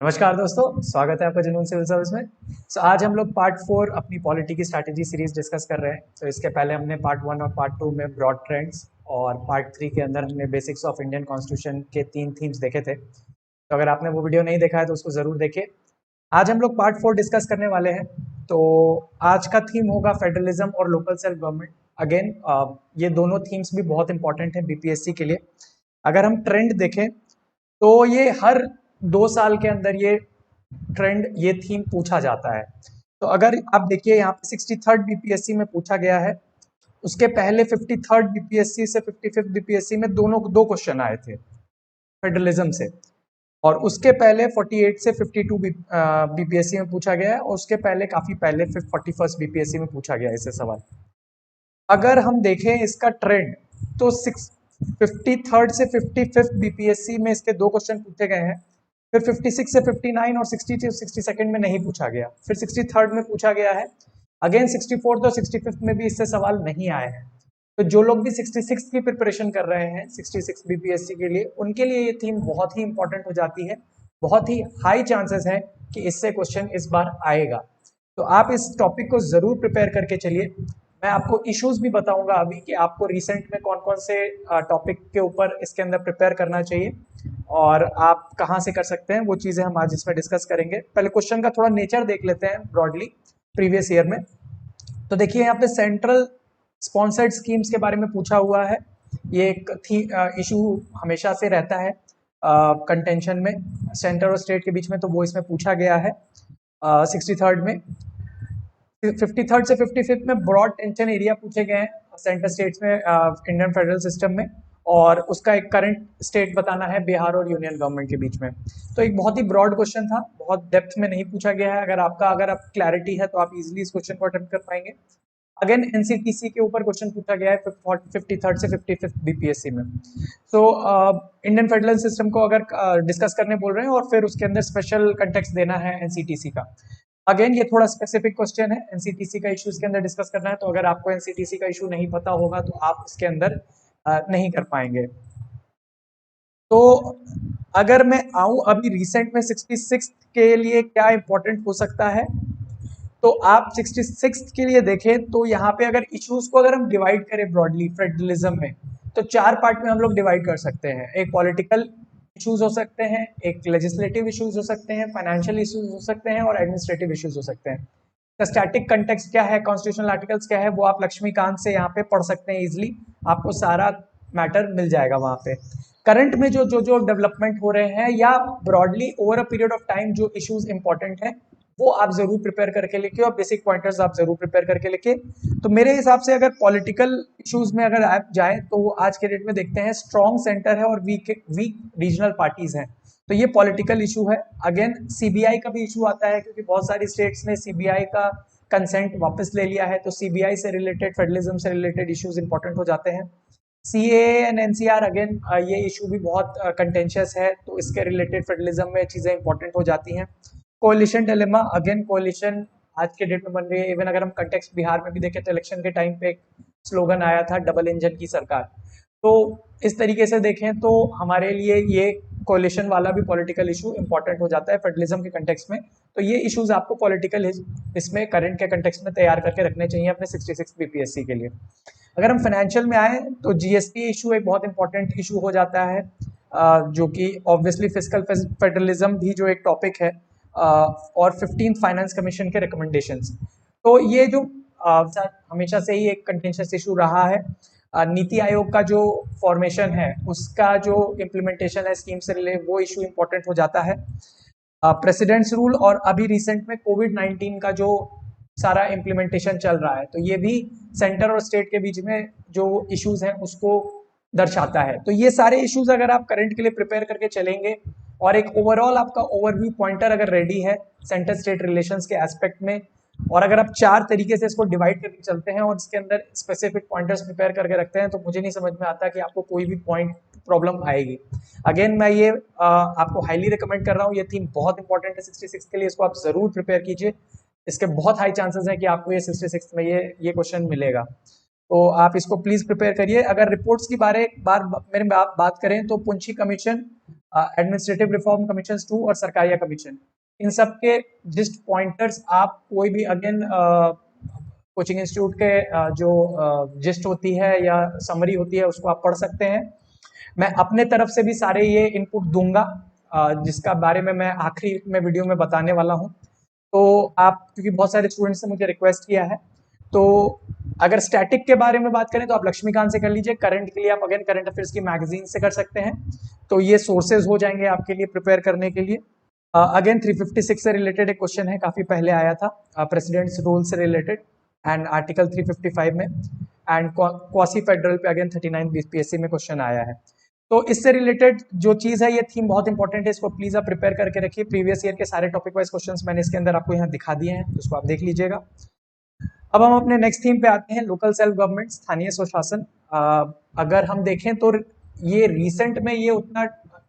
नमस्कार दोस्तों, स्वागत है आपका जुनून सिविल सर्विस में। आज हम लोग पार्ट 4 अपनी पॉलिटी की स्ट्रैटेजी सीरीज डिस्कस कर रहे हैं। इसके पहले हमने पार्ट 1 और पार्ट 2 में ब्रॉड ट्रेंड्स और पार्ट 3 के अंदर हमने बेसिक्स ऑफ इंडियन कॉन्स्टिट्यूशन के 3 थीम्स देखे थे। तो अगर आपने वो वीडियो नहीं देखा है तो उसको ज़रूर देखिए। आज हम लोग पार्ट 4 डिस्कस करने वाले हैं। तो आज का थीम होगा फेडरलिज्म और लोकल सेल्फ गवर्नमेंट। अगेन ये दोनों थीम्स भी बहुत इंपॉर्टेंट है बीपीएससी के लिए। अगर हम ट्रेंड देखें तो ये हर 2 साल के अंदर ये थीम पूछा जाता है। तो अगर आप देखिए यहाँ पे 63rd बीपीएससी में पूछा गया है। उसके पहले 53rd बीपीएससी से 55th बीपीएससी में दोनों दो क्वेश्चन आए थे फेडरलिज्म से। और उसके पहले 48 से 52 बीपीएससी में पूछा गया है, और उसके पहले काफी पहले 41st बीपीएससी में पूछा गया है इससे सवाल। अगर हम देखें इसका ट्रेंड तो 53rd से 55th बीपीएससी में इसके दो क्वेश्चन पूछे गए हैं। फिर 56 से 59 और 60 से 62 में नहीं पूछा गया, फिर 63rd में पूछा गया है। अगेन 64th और 65th में भी इससे सवाल नहीं आए हैं। तो जो लोग भी 66 की प्रिपरेशन कर रहे हैं 66 बीपीएससी के लिए, उनके लिए ये थीम बहुत ही इंपॉर्टेंट हो जाती है। बहुत ही हाई चांसेस है कि इससे क्वेश्चन इस बार आएगा। तो आप इस टॉपिक को जरूर प्रिपेयर करके चलिए। मैं आपको इश्यूज भी बताऊंगा अभी कि आपको रिसेंट में कौन कौन से टॉपिक के ऊपर इसके अंदर प्रिपेयर करना चाहिए और आप कहाँ से कर सकते हैं। वो चीज़ें हम आज इसमें डिस्कस करेंगे। पहले क्वेश्चन का थोड़ा नेचर देख लेते हैं ब्रॉडली प्रीवियस ईयर में। तो देखिए यहाँ पे सेंट्रल स्पॉन्सर्ड स्कीम्स के बारे में पूछा हुआ है। ये एक इशू हमेशा से रहता है कंटेंशन में सेंटर और स्टेट के बीच में, तो वो इसमें पूछा गया है 63rd में। 53rd से 55th में ब्रॉड टेंशन एरिया पूछे गए हैं सेंटर स्टेट्स में इंडियन फेडरल सिस्टम में, और उसका एक करंट स्टेट बताना है बिहार और यूनियन गवर्नमेंट के बीच में। तो एक बहुत ही ब्रॉड क्वेश्चन था, बहुत डेप्थ में नहीं पूछा गया है। अगर आप क्लैरिटी है तो आप इजीली इस क्वेश्चन को अटेम्प्ट कर पाएंगे। अगेन एनसीटीसी के ऊपर क्वेश्चन पूछा गया है 53rd से 55th बीपीएससी में। तो इंडियन फेडरल सिस्टम को अगर डिस्कस करने बोल रहे हैं और फिर उसके अंदर स्पेशल कंटेक्स्ट देना है एनसीटीसी का। अगेन ये थोड़ा स्पेसिफिक क्वेश्चन है, एनसीटीसी का इशू इसके अंदर डिस्कस करना है। तो अगर आपको एनसीटीसी का इशू नहीं पता होगा तो आप इसके अंदर नहीं कर पाएंगे। तो अगर मैं आऊं अभी रिसेंट में 66 के लिए क्या इंपॉर्टेंट हो सकता है, तो आप 66 के लिए देखें तो यहाँ पे अगर इश्यूज को अगर हम डिवाइड करें ब्रॉडली फेडरलिज्म में, तो 4 पार्ट में हम लोग डिवाइड कर सकते हैं। एक पॉलिटिकल इश्यूज हो सकते हैं, एक लेजिस्लेटिव इश्यूज हो सकते हैं, फाइनेंशियल इश्यूज हो सकते हैं और एडमिनिस्ट्रेटिव इश्यूज हो सकते हैं। तो स्टैटिक कंटेक्स्ट क्या है, कॉन्स्टिट्यूशनल आर्टिकल्स क्या है, वो आप लक्ष्मीकांत से यहाँ पे पढ़ सकते हैं इजिली। आपको सारा मैटर मिल जाएगा वहाँ पे। करंट में जो डेवलपमेंट हो रहे हैं या broadly over a period of time जो इश्यूज इंपॉर्टेंट है, वो आप जरूर प्रिपेयर करके लिखिए, और बेसिक पॉइंटर्स आप जरूर प्रिपेयर करके लिखिए। तो मेरे हिसाब से अगर पॉलिटिकल इश्यूज में अगर आप जाएं तो आज के डेट में देखते हैं स्ट्रॉन्ग सेंटर है और वीक वीक रीजनल पार्टीज हैं। तो ये पॉलिटिकल इशू है। अगेन सीबीआई का भी इशू आता है क्योंकि बहुत सारी स्टेट्स ने सीबीआई का कंसेंट वापस ले लिया है, तो सीबीआई से रिलेटेड फेडरलिज्म से रिलेटेड इश्यूज इंपॉर्टेंट हो जाते हैं। सीए एंड एनसीआर अगेन ये इशू भी बहुत कंटेंशियस है, तो इसके रिलेटेड फेडरलिज्म में चीज़ें इंपॉर्टेंट हो जाती हैं। कोलिशन डिलेमा, अगेन कोलिशन आज के डेट में बन रही है। इवन अगर हम कंटेक्स्ट बिहार में भी देखें तो इलेक्शन के टाइम पे एक स्लोगन आया था डबल इंजन की सरकार। तो इस तरीके से देखें तो हमारे लिए ये कोलिशन वाला भी पॉलिटिकल इशू इंपॉर्टेंट हो जाता है फेडरलिज्म के कंटेक्स्ट में। तो ये इश्यूज आपको पॉलिटिकल इसमें करंट के कंटेक्स्ट में तैयार करके रखने चाहिए अपने 66 बीपीएससी के लिए। अगर हम फाइनेंशियल में आए तो जीएसटी इशू एक बहुत इंपॉर्टेंट इशू हो जाता है, जो कि ऑब्वियसली फिजिकल फेडरलिज्म भी जो एक टॉपिक है, और 15th फाइनेंस कमीशन के रिकमेंडेशंस। तो ये जो हमेशा से ही एक कंटेंशियस इशू रहा है। नीति आयोग का जो फॉर्मेशन है उसका जो इम्प्लीमेंटेशन है स्कीम से रिलेटेड, वो इशू इंपॉर्टेंट हो जाता है। प्रेसिडेंट्स रूल और अभी रिसेंट में कोविड-19 का जो सारा इम्प्लीमेंटेशन चल रहा है, तो ये भी सेंटर और स्टेट के बीच में जो इश्यूज हैं उसको दर्शाता है। तो ये सारे इश्यूज अगर आप करंट के लिए प्रिपेयर करके चलेंगे और एक ओवरऑल आपका ओवरव्यू पॉइंटर अगर रेडी है सेंटर स्टेट रिलेशंस के एस्पेक्ट में, और अगर आप 4 तरीके से इसको डिवाइड करके चलते हैं और इसके अंदर स्पेसिफिक पॉइंटर्स प्रिपेयर करके रखते हैं, तो मुझे नहीं समझ में आता कि आपको कोई भी पॉइंट प्रॉब्लम आएगी। अगेन मैं ये आपको हाईली रिकमेंड कर रहा हूँ। ये थीम बहुत इंपॉर्टेंट है 66 के लिए, इसको आप जरूर प्रिपेयर कीजिए। इसके बहुत हाई चांसेस हैं कि आपको ये 66 में ये क्वेश्चन मिलेगा। तो आप इसको प्लीज प्रिपेयर करिए। अगर रिपोर्ट्स की बारे बार मेरे बात करें तो Punchhi commission administrative reform commission 2 और सरकारिया कमीशन, इन सब के जिस्ट पॉइंटर्स आप कोई भी अगेन कोचिंग इंस्टीट्यूट के जो जिस्ट होती है या समरी होती है उसको आप पढ़ सकते हैं। मैं अपने तरफ से भी सारे ये इनपुट दूंगा जिसका बारे में मैं आखिरी में वीडियो में बताने वाला हूँ। तो आप, क्योंकि बहुत सारे स्टूडेंट्स ने मुझे रिक्वेस्ट किया है, तो अगर स्टैटिक के बारे में बात करें तो आप लक्ष्मीकांत से कर लीजिए। करंट के लिए आप अगेन करंट अफेयर्स की मैगजीन से कर सकते हैं, तो ये सोर्सेज हो जाएंगे आपके लिए प्रिपेयर करने के लिए। अगेन 356 से रिलेटेड एक क्वेश्चन है, काफी पहले आया था, प्रेसिडेंट्स रूल से रिलेटेड एंड आर्टिकल 355 में, एंड क्वासी फेडरल पे अगेन 39 बीपीएससी में क्वेश्चन आया है। तो इससे रिलेटेड जो चीज है, ये थीम बहुत इंपॉर्टेंट है, इसको प्लीज आप प्रिपेयर करके रखिए। प्रीवियस ईयर के सारे टॉपिक वाइज क्वेश्चंस मैंने इसके अंदर आपको यहाँ दिखा दिए हैं, उसको आप देख लीजिएगा। अब हम अपने नेक्स्ट थीम पे आते हैं, लोकल सेल्फ गवर्नमेंट, स्थानीय स्वशासन। अगर हम देखें तो ये रिसेंट में ये उतना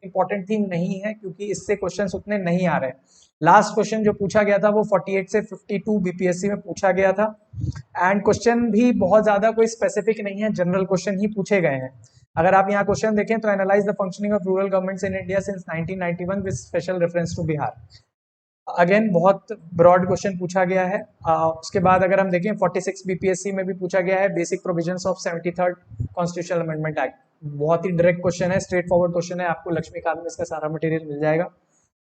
इंपॉर्टेंट थीम नहीं है, क्योंकि इससे क्वेश्चंस उतने नहीं आ रहे हैं। लास्ट क्वेश्चन जो पूछा गया था वो 48 से 52 बीपीएससी में पूछा गया था, एंड क्वेश्चन भी बहुत ज्यादा कोई स्पेसिफिक नहीं है, जनरल क्वेश्चन ही पूछे गए हैं। अगर आप यहाँ क्वेश्चन देखें तो analyse the functioning of rural governments in India since 1991 with special reference to Bihar. Again बहुत ब्रॉड क्वेश्चन पूछा गया है। उसके बाद अगर हम देखें 46 बीपीएससी में भी पूछा गया है, basic provisions of 73rd constitutional amendment act. बहुत ही डायरेक्ट क्वेश्चन है, स्ट्रेट फॉरवर्ड क्वेश्चन है, आपको लक्ष्मीकांत में इसका सारा मटेरियल मिल जाएगा।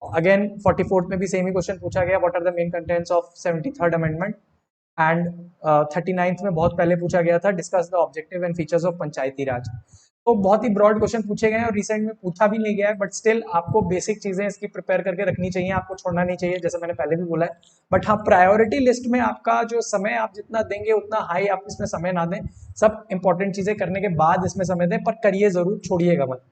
अगेन 44th में भी सेम ही क्वेश्चन पूछा गया, what are the main contents of 73rd amendment. And 39th में बहुत पहले पूछा गया था, discuss the objective and features of panchayati raj. तो बहुत ही ब्रॉड क्वेश्चन पूछे गए हैं और रिसेंट में पूछा भी नहीं गया है, बट स्टिल आपको बेसिक चीजें इसकी प्रिपेयर करके रखनी चाहिए, आपको छोड़ना नहीं चाहिए, जैसे मैंने पहले भी बोला है। बट हाँ, प्रायोरिटी लिस्ट में आपका जो समय आप जितना देंगे उतना हाई आप इसमें समय ना दें। सब इंपॉर्टेंट चीजें करने के बाद इसमें समय दें, पर करिए जरूर, छोड़िएगा मत।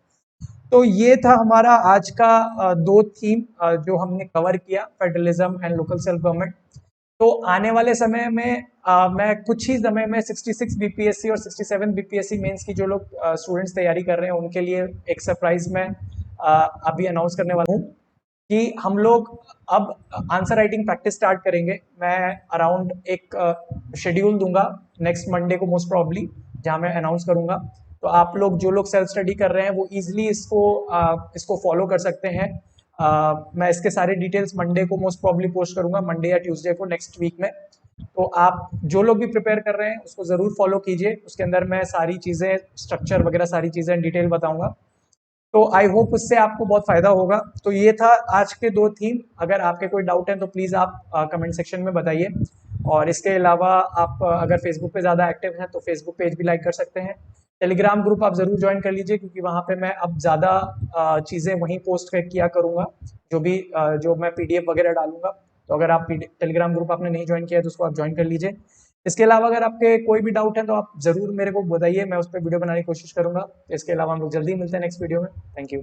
तो ये था हमारा आज का दो थीम जो हमने कवर किया, federalism and local self government. तो आने वाले समय में मैं कुछ ही समय में 66 बीपीएससी और 67 बीपीएससी मेंस की जो लोग स्टूडेंट्स तैयारी कर रहे हैं उनके लिए एक सरप्राइज मैं अभी अनाउंस करने वाला हूँ कि हम लोग अब आंसर राइटिंग प्रैक्टिस स्टार्ट करेंगे। मैं अराउंड एक शेड्यूल दूंगा नेक्स्ट मंडे को मोस्ट प्रॉब्ली, जहाँ मैं अनाउंस करूंगा। तो आप लोग जो लोग सेल्फ स्टडी कर रहे हैं वो इजिली इसको फॉलो कर सकते हैं। मैं इसके सारे डिटेल्स मंडे को मोस्ट प्रॉब्ली पोस्ट करूंगा, मंडे या ट्यूसडे को नेक्स्ट वीक में। तो आप जो लोग भी प्रिपेयर कर रहे हैं उसको जरूर फॉलो कीजिए, उसके अंदर मैं सारी चीजें, स्ट्रक्चर वगैरह सारी चीजें डिटेल बताऊंगा। तो आई होप उससे आपको बहुत फायदा होगा। तो ये था आज के दो थीम। अगर आपके कोई डाउट है तो प्लीज आप कमेंट सेक्शन में बताइए। और इसके अलावा आप अगर फेसबुक पे ज़्यादा एक्टिव हैं तो फेसबुक पेज भी लाइक कर सकते हैं। टेलीग्राम ग्रुप आप ज़रूर ज्वाइन कर लीजिए, क्योंकि वहाँ पे मैं अब ज़्यादा चीज़ें वहीं पोस्ट किया करूँगा, जो मैं पीडीएफ वगैरह डालूंगा। तो अगर आप टेलीग्राम ग्रुप आपने नहीं ज्वाइन किया तो उसको आप ज्वाइन कर लीजिए। इसके अलावा अगर आपके कोई भी डाउट है तो आप ज़रूर मेरे को बताइए, मैं उस पर वीडियो बनाने की कोशिश करूँगा। इसके अलावा हम लोग जल्दी मिलते हैं नेक्स्ट वीडियो में। Thank you.